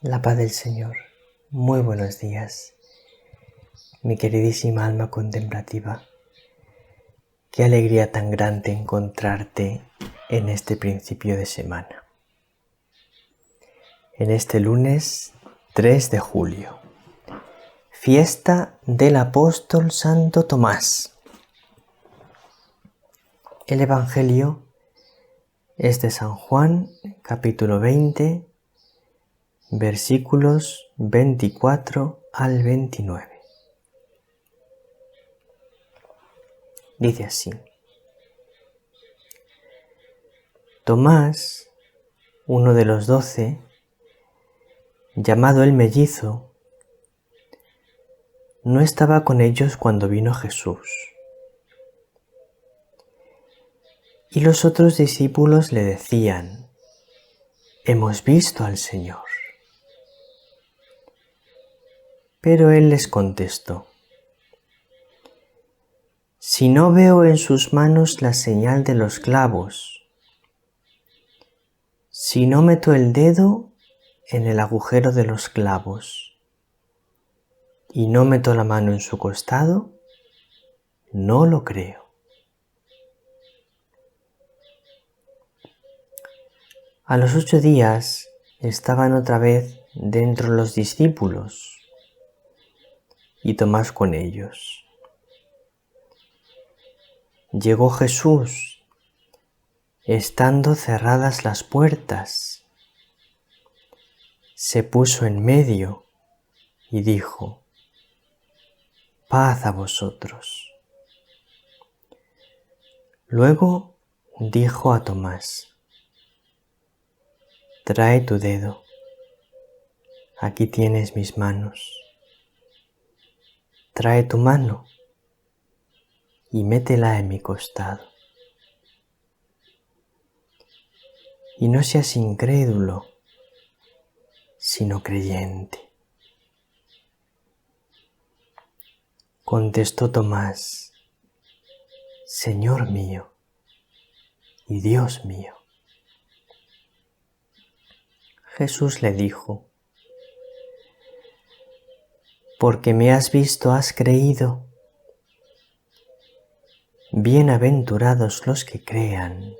La paz del Señor. Muy buenos días, mi queridísima alma contemplativa. Qué alegría tan grande encontrarte en este principio de semana. En este lunes 3 de julio, fiesta del apóstol Santo Tomás. El Evangelio es de San Juan, capítulo 20, versículos 24 al 29. Dice así: Tomás, uno de los 12, llamado el mellizo, no estaba con ellos cuando vino Jesús. Y los otros discípulos le decían: «Hemos visto al Señor». Pero él les contestó: «Si no veo en sus manos la señal de los clavos, si no meto el dedo en el agujero de los clavos y no meto la mano en su costado, no lo creo». A los 8 días estaban otra vez dentro los discípulos y Tomás con ellos. Llegó Jesús, estando cerradas las puertas. Se puso en medio y dijo: «Paz a vosotros». Luego dijo a Tomás: «Trae tu dedo, aquí tienes mis manos. Trae tu mano y métela en mi costado. Y no seas incrédulo, sino creyente». Contestó Tomás: «Señor mío y Dios mío». Jesús le dijo: «Porque me has visto, has creído. Bienaventurados los que crean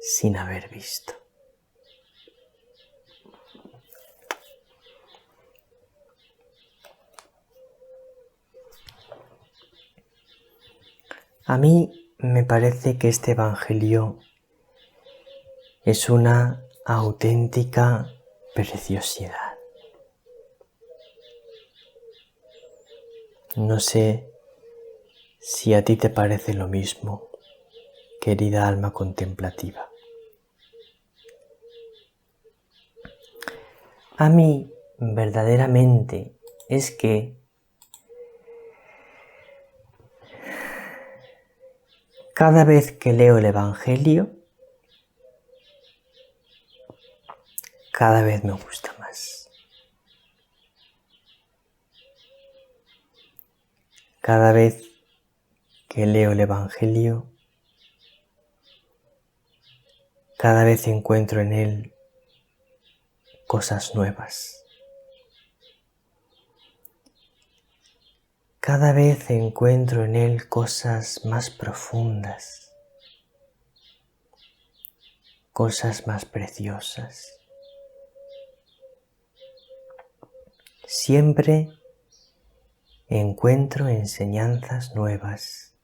sin haber visto». A mí me parece que este Evangelio es una auténtica preciosidad. No sé si a ti te parece lo mismo, querida alma contemplativa. A mí verdaderamente es que cada vez que leo el Evangelio, cada vez me gusta más. Cada vez que leo el Evangelio, cada vez encuentro en él cosas nuevas. Cada vez encuentro en él cosas más profundas, cosas más preciosas. Siempre encuentro enseñanzas nuevas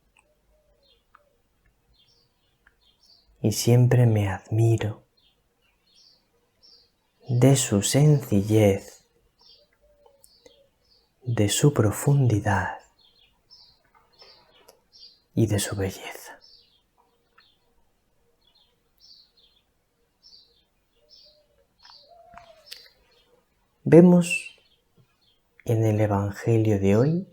y siempre me admiro de su sencillez, de su profundidad y de su belleza. Vemos en el Evangelio de hoy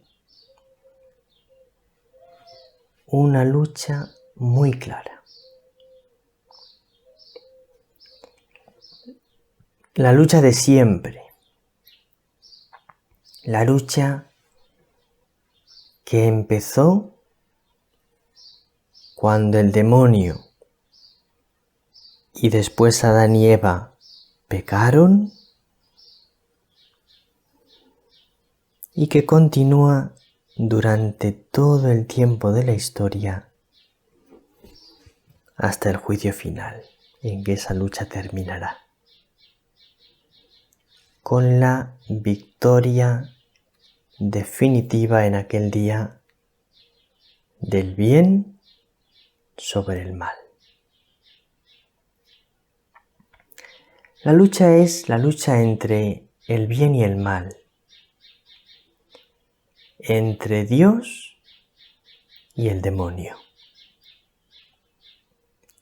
una lucha muy clara. La lucha de siempre. La lucha que empezó cuando el demonio y después Adán y Eva pecaron y que continúa durante todo el tiempo de la historia hasta el juicio final, en que esa lucha terminará con la victoria definitiva en aquel día del bien sobre el mal. La lucha es la lucha entre el bien y el mal, entre Dios y el demonio,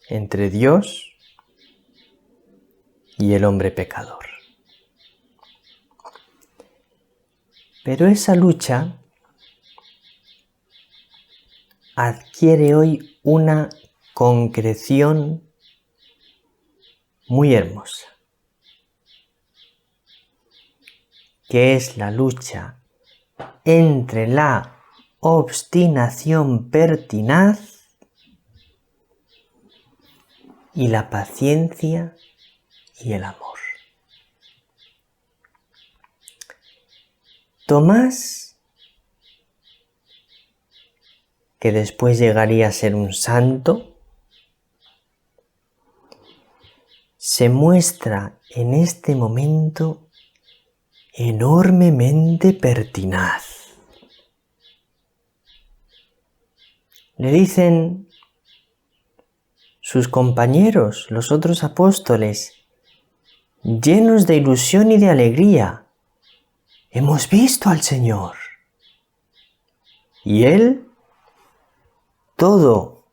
entre Dios y el hombre pecador. Pero esa lucha adquiere hoy una concreción muy hermosa, que es la lucha entre la obstinación pertinaz y la paciencia y el amor. Tomás, que después llegaría a ser un santo, se muestra en este momento enormemente pertinaz. Le dicen sus compañeros, los otros apóstoles, llenos de ilusión y de alegría: hemos visto al Señor. Y él, todo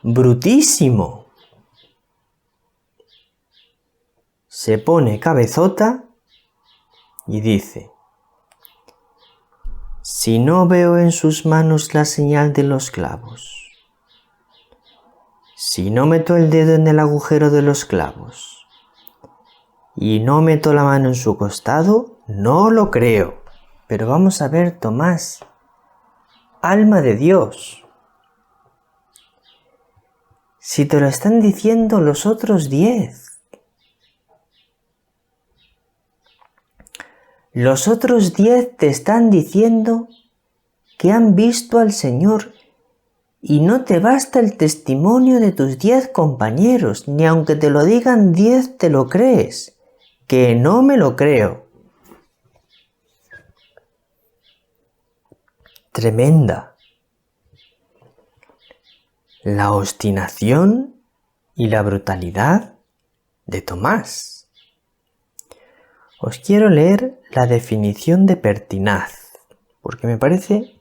brutísimo, se pone cabezota y dice: si no veo en sus manos la señal de los clavos, si no meto el dedo en el agujero de los clavos y no meto la mano en su costado, no lo creo. Pero vamos a ver, Tomás, alma de Dios, si te lo están diciendo los otros 10, los otros 10 te están diciendo que han visto al Señor y no te basta el testimonio de tus 10 compañeros, ni aunque te lo digan 10 te lo crees, que no me lo creo. Tremenda la obstinación y la brutalidad de Tomás. Os quiero leer la definición de pertinaz, porque me parece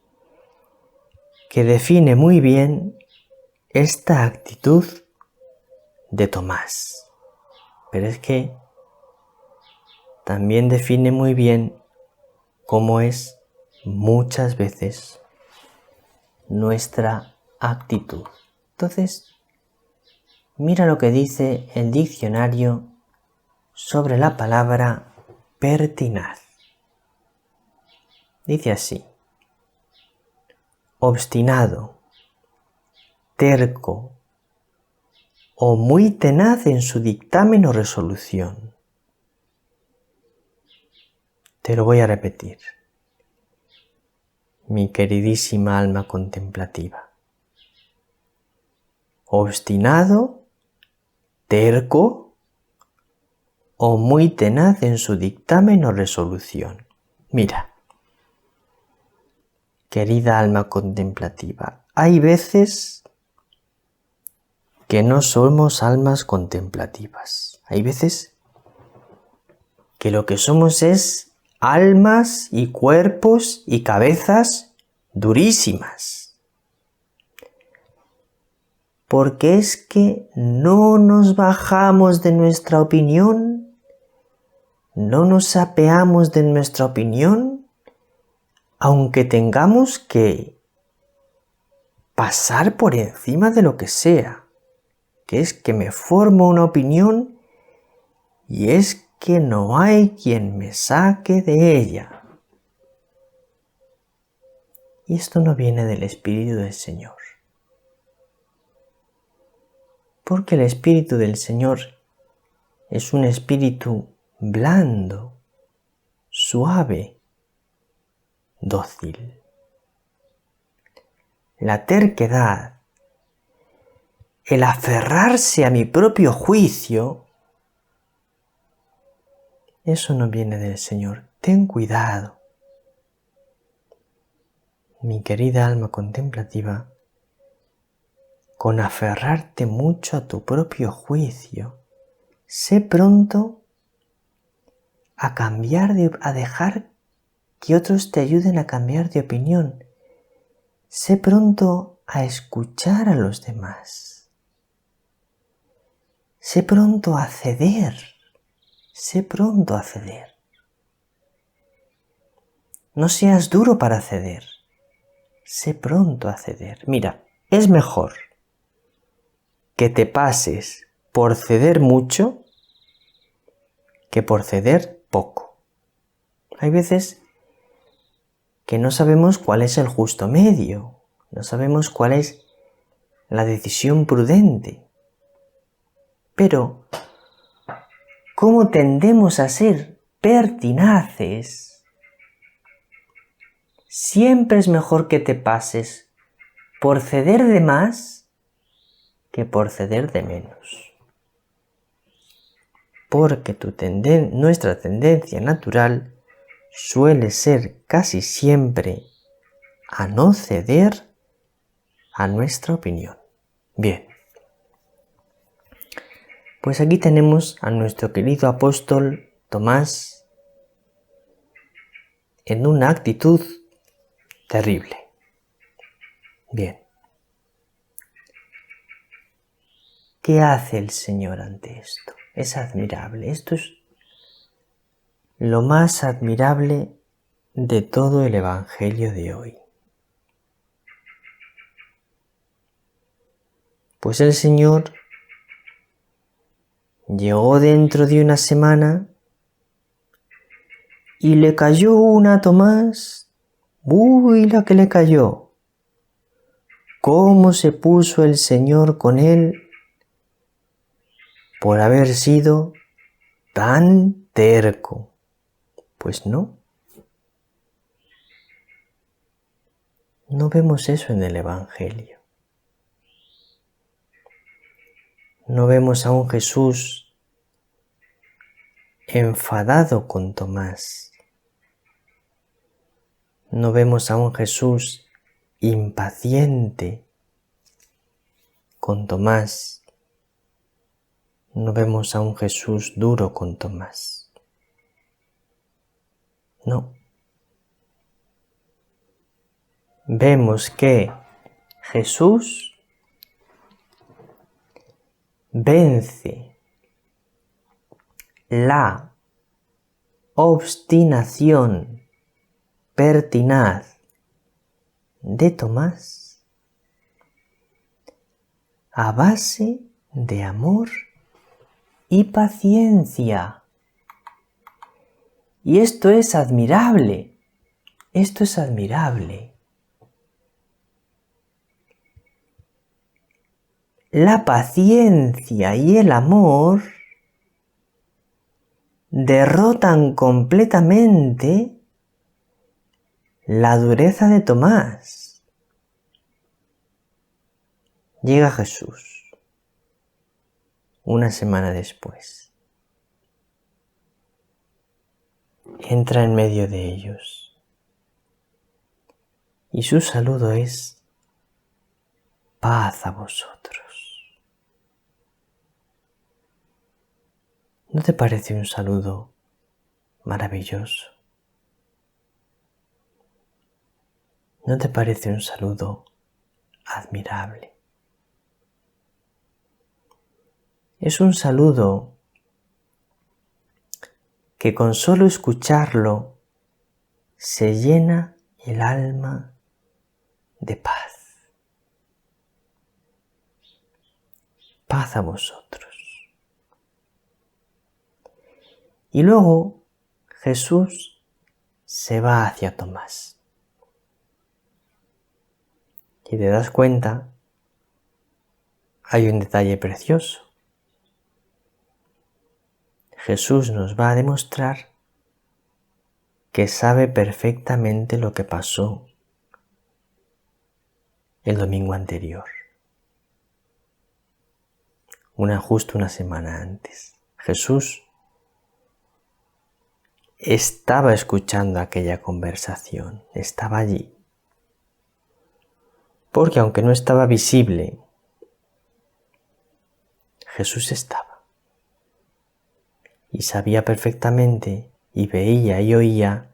que define muy bien esta actitud de Tomás. Pero es que también define muy bien cómo es muchas veces nuestra actitud. Entonces, mira lo que dice el diccionario sobre la palabra pertinaz. Dice así: obstinado, terco o muy tenaz en su dictamen o resolución. Te lo voy a repetir, mi queridísima alma contemplativa. Obstinado, terco o muy tenaz en su dictamen o resolución. Mira, querida alma contemplativa, hay veces que no somos almas contemplativas. Hay veces que lo que somos es almas y cuerpos y cabezas durísimas. Porque es que no nos bajamos de nuestra opinión, no nos apeamos de nuestra opinión, aunque tengamos que pasar por encima de lo que sea, que es que me formo una opinión y es que no hay quien me saque de ella. Y esto no viene del Espíritu del Señor. Porque el Espíritu del Señor es un espíritu blando, suave, dócil. La terquedad, el aferrarse a mi propio juicio, eso no viene del Señor. Ten cuidado, mi querida alma contemplativa, con aferrarte mucho a tu propio juicio. Sé pronto a a dejar que otros te ayuden a cambiar de opinión. Sé pronto a escuchar a los demás. Sé pronto a ceder. Sé pronto a ceder. No seas duro para ceder. Sé pronto a ceder. Mira, es mejor que te pases por ceder mucho que por ceder poco. Hay veces que no sabemos cuál es el justo medio, no sabemos cuál es la decisión prudente. Pero, ¿cómo tendemos a ser pertinaces? Siempre es mejor que te pases por ceder de más que por ceder de menos. Porque nuestra tendencia natural suele ser casi siempre a no ceder a nuestra opinión. Bien, pues aquí tenemos a nuestro querido apóstol Tomás en una actitud terrible. Bien, ¿qué hace el Señor ante esto? Es admirable. Esto es lo más admirable de todo el Evangelio de hoy. Pues el Señor llegó dentro de una semana y le cayó una a Tomás. ¡Uy, la que le cayó! ¿Cómo se puso el Señor con él por haber sido tan terco? Pues no. No vemos eso en el Evangelio. No vemos a un Jesús enfadado con Tomás. No vemos a un Jesús impaciente con Tomás. No vemos a un Jesús duro con Tomás. No. Vemos que Jesús vence la obstinación pertinaz de Tomás a base de amor y paciencia. Y esto es admirable. Esto es admirable. La paciencia y el amor derrotan completamente la dureza de Tomás. Llega Jesús una semana después. Entra en medio de ellos y su saludo es: paz a vosotros. ¿No te parece un saludo maravilloso? ¿No te parece un saludo admirable? Es un saludo que con solo escucharlo se llena el alma de paz. Paz a vosotros. Y luego Jesús se va hacia Tomás. Y te das cuenta, hay un detalle precioso. Jesús nos va a demostrar que sabe perfectamente lo que pasó el domingo anterior, justo una semana antes. Jesús estaba escuchando aquella conversación, estaba allí. Porque aunque no estaba visible, Jesús estaba. Y sabía perfectamente y veía y oía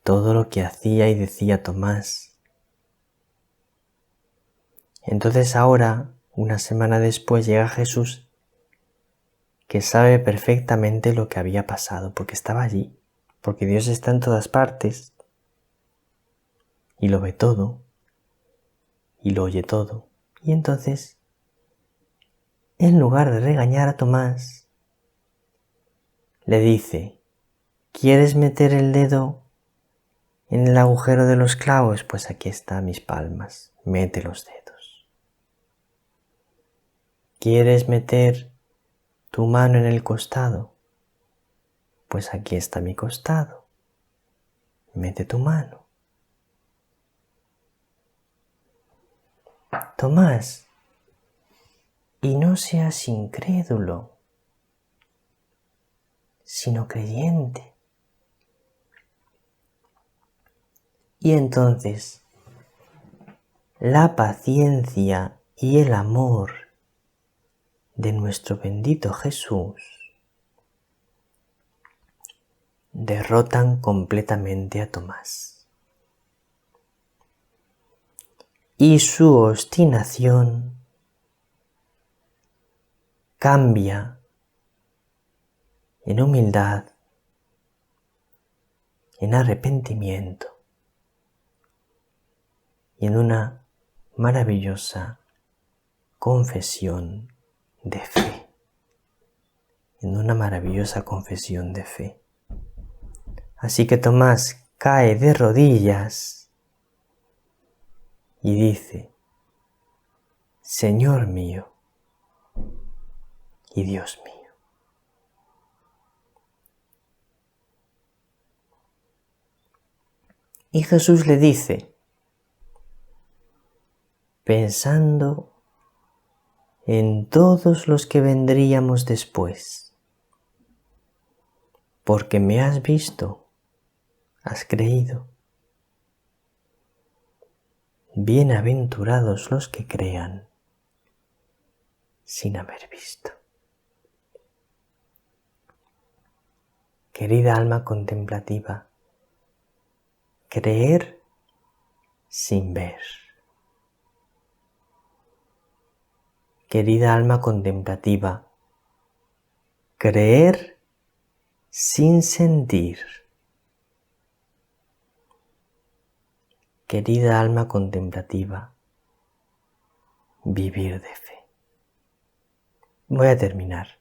todo lo que hacía y decía Tomás. Entonces ahora, una semana después, llega Jesús, que sabe perfectamente lo que había pasado, porque estaba allí, porque Dios está en todas partes y lo ve todo y lo oye todo. Y entonces, en lugar de regañar a Tomás, le dice: ¿quieres meter el dedo en el agujero de los clavos? Pues aquí están mis palmas, mete los dedos. ¿Quieres meter tu mano en el costado? Pues aquí está mi costado, mete tu mano. Tomás, y no seas incrédulo, sino creyente. Y entonces, la paciencia y el amor de nuestro bendito Jesús derrotan completamente a Tomás. Y su obstinación cambia en humildad, en arrepentimiento y en una maravillosa confesión de fe. En una maravillosa confesión de fe. Así que Tomás cae de rodillas y dice: Señor mío y Dios mío. Y Jesús le dice, pensando en todos los que vendríamos después: porque me has visto, has creído. Bienaventurados los que crean sin haber visto. Querida alma contemplativa, creer sin ver. Querida alma contemplativa, creer sin sentir. Querida alma contemplativa, vivir de fe. Voy a terminar.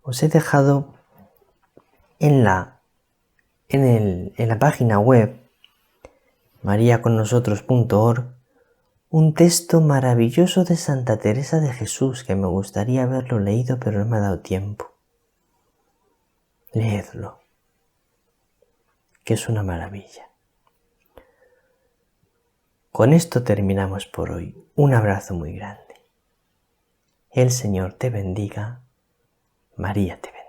Os he dejado en la página web mariaconnosotros.org un texto maravilloso de Santa Teresa de Jesús que me gustaría haberlo leído, pero no me ha dado tiempo. Leedlo, que es una maravilla. Con esto terminamos por hoy. Un abrazo muy grande. El Señor te bendiga. María te bendiga.